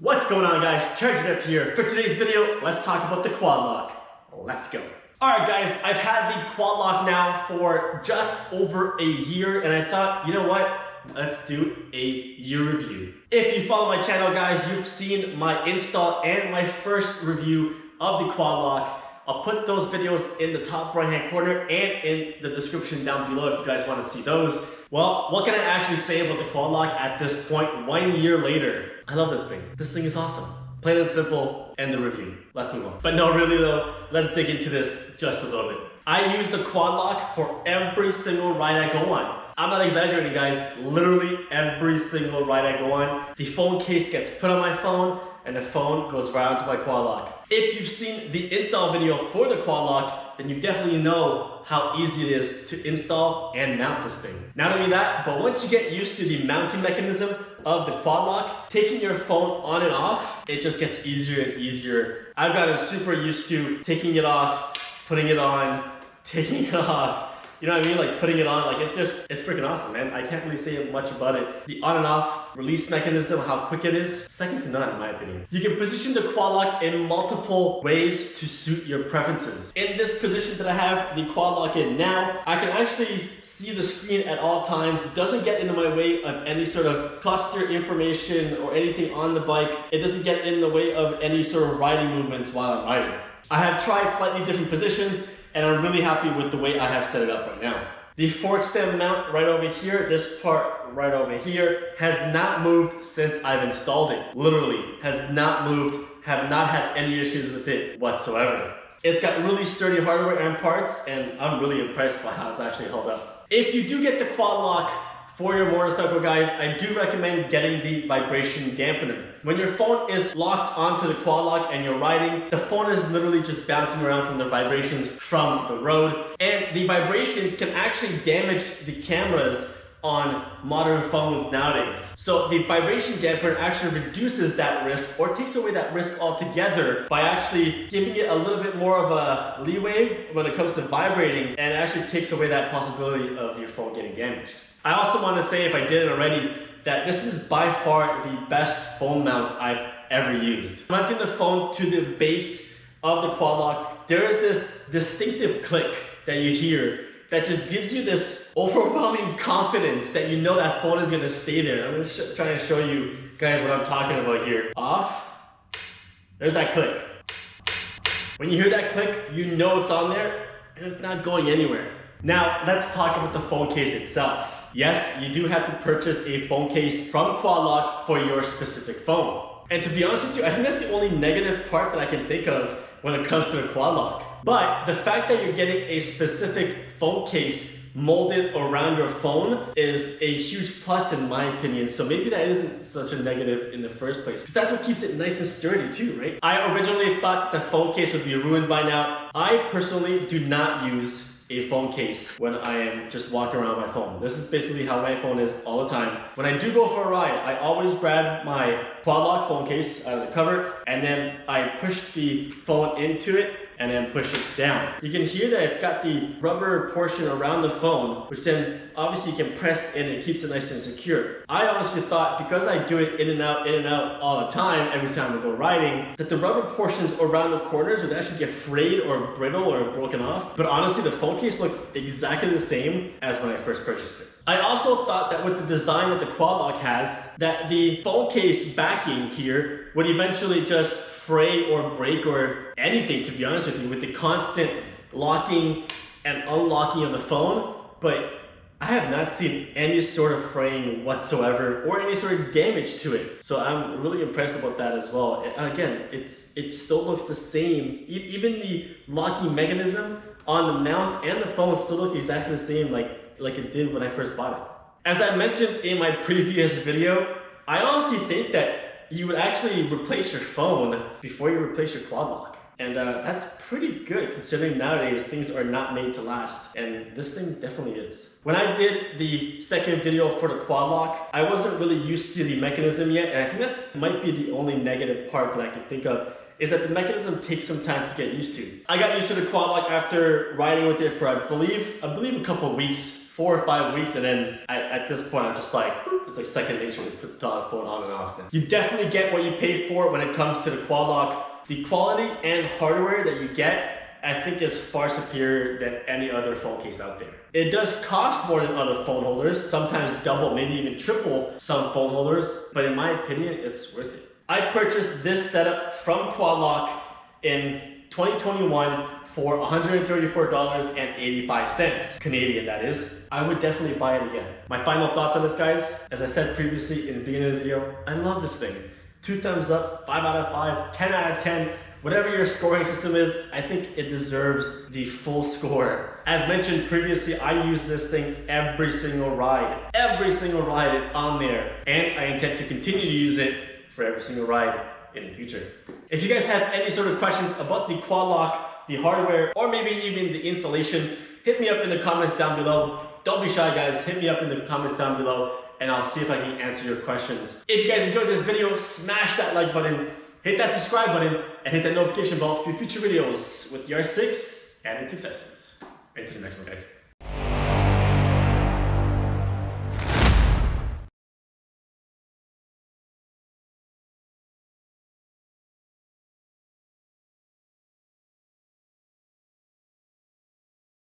What's going on, guys? Charge It Up here. For today's video, let's talk about the quad lock. Let's go. Alright guys, I've had the quad lock now for just over a year, and I thought, you know what? Let's do a year review. If you follow my channel, guys, you've seen my install and my first review of the quad lock. I'll put those videos in the top right hand corner and in the description down below if you guys want to see those. Well, what can I actually say about the quad lock at this point, 1 year later? I love this thing. This thing is awesome. Plain and simple, end the review. Let's move on. But no, really though, let's dig into this just a little bit. I use the quad lock for every single ride I go on. I'm not exaggerating, guys. Literally every single ride I go on, the phone case gets put on my phone and the phone goes right onto my quad lock. If you've seen the install video for the quad lock, then you definitely know how easy it is to install and mount this thing. Not only that, but once you get used to the mounting mechanism of the quad lock, taking your phone on and off, it just gets easier and easier. I've gotten super used to taking it off, putting it on, taking it off. You know what I mean? Like putting it on, like it's freaking awesome, man. I can't really say much about it. The on and off release mechanism, how quick it is, second to none in my opinion. You can position the quad lock in multiple ways to suit your preferences. In this position that I have the quad lock in now, I can actually see the screen at all times. It doesn't get into my way of any sort of cluster information or anything on the bike. It doesn't get in the way of any sort of riding movements while I'm riding. I have tried slightly different positions, and I'm really happy with the way I have set it up right now. The fork stem mount right over here, this part right over here, has not moved since I've installed it. Literally, has not moved, have not had any issues with it whatsoever. It's got really sturdy hardware and parts, and I'm really impressed by how it's actually held up. If you do get the quad lock for your motorcycle, guys, I do recommend getting the vibration dampener. When your phone is locked onto the quad lock and you're riding, the phone is literally just bouncing around from the vibrations from the road. And the vibrations can actually damage the cameras on modern phones nowadays. So the vibration dampener actually reduces that risk or takes away that risk altogether by actually giving it a little bit more of a leeway when it comes to vibrating, and actually takes away that possibility of your phone getting damaged. I also want to say, if I didn't already, that this is by far the best phone mount I've ever used. Mounting the phone to the base of the quad lock, there is this distinctive click that you hear that just gives you this overwhelming confidence that you know that phone is going to stay there. I'm going to try and show you guys what I'm talking about here. Off. There's that click. When you hear that click, you know it's on there and it's not going anywhere. Now, let's talk about the phone case itself. Yes, you do have to purchase a phone case from Quad Lock for your specific phone. And to be honest with you, I think that's the only negative part that I can think of when it comes to a Quad Lock. But the fact that you're getting a specific phone case molded around your phone is a huge plus in my opinion. So maybe that isn't such a negative in the first place, because that's what keeps it nice and sturdy too, right? I originally thought the phone case would be ruined by now. I personally do not use a phone case when I am just walking around my phone. This is basically how my phone is all the time. When I do go for a ride, I always grab my quad lock phone case out of the cover, and then I push the phone into it and then push it down. You can hear that it's got the rubber portion around the phone, which then obviously you can press in and keeps it nice and secure. I honestly thought, because I do it in and out all the time, every time I go riding, that the rubber portions around the corners would actually get frayed or brittle or broken off. But honestly, the phone case looks exactly the same as when I first purchased it. I also thought that with the design that the quad lock has, that the phone case backing here would eventually just fray or break or anything, to be honest with you, with the constant locking and unlocking of the phone. But I have not seen any sort of fraying whatsoever or any sort of damage to it. So I'm really impressed about that as well. Again, it still looks the same. Even the locking mechanism on the mount and the phone still look exactly the same like it did when I first bought it. As I mentioned in my previous video, I honestly think that you would actually replace your phone before you replace your quad lock. And that's pretty good considering nowadays things are not made to last, and this thing definitely is. When I did the second video for the quad lock, I wasn't really used to the mechanism yet, and I think that might be the only negative part that I can think of, is that the mechanism takes some time to get used to. I got used to the quad lock after riding with it for I believe a couple of weeks 4 or 5 weeks, and then at this point I'm just like, it's like second nature to put the phone on and off. You definitely get what you pay for when it comes to the quad lock. The quality and hardware that you get, I think, is far superior than any other phone case out there. It does cost more than other phone holders, sometimes double, maybe even triple some phone holders, but in my opinion, it's worth it. I purchased this setup from Quad Lock in 2021 for $134.85, Canadian that is. I would definitely buy it again. My final thoughts on this, guys, as I said previously in the beginning of the video, I love this thing. 2 thumbs up, 5 out of 5, 10 out of 10. Whatever your scoring system is, I think it deserves the full score. As mentioned previously, I use this thing every single ride. Every single ride it's on there. And I intend to continue to use it for every single ride in the future. If you guys have any sort of questions about the quad lock, the hardware, or maybe even the installation, hit me up in the comments down below. Don't be shy, guys. Hit me up in the comments down below and I'll see if I can answer your questions. If you guys enjoyed this video, smash that like button, hit that subscribe button, and hit that notification bell for future videos with the R6 and its accessories. Until the next one, guys.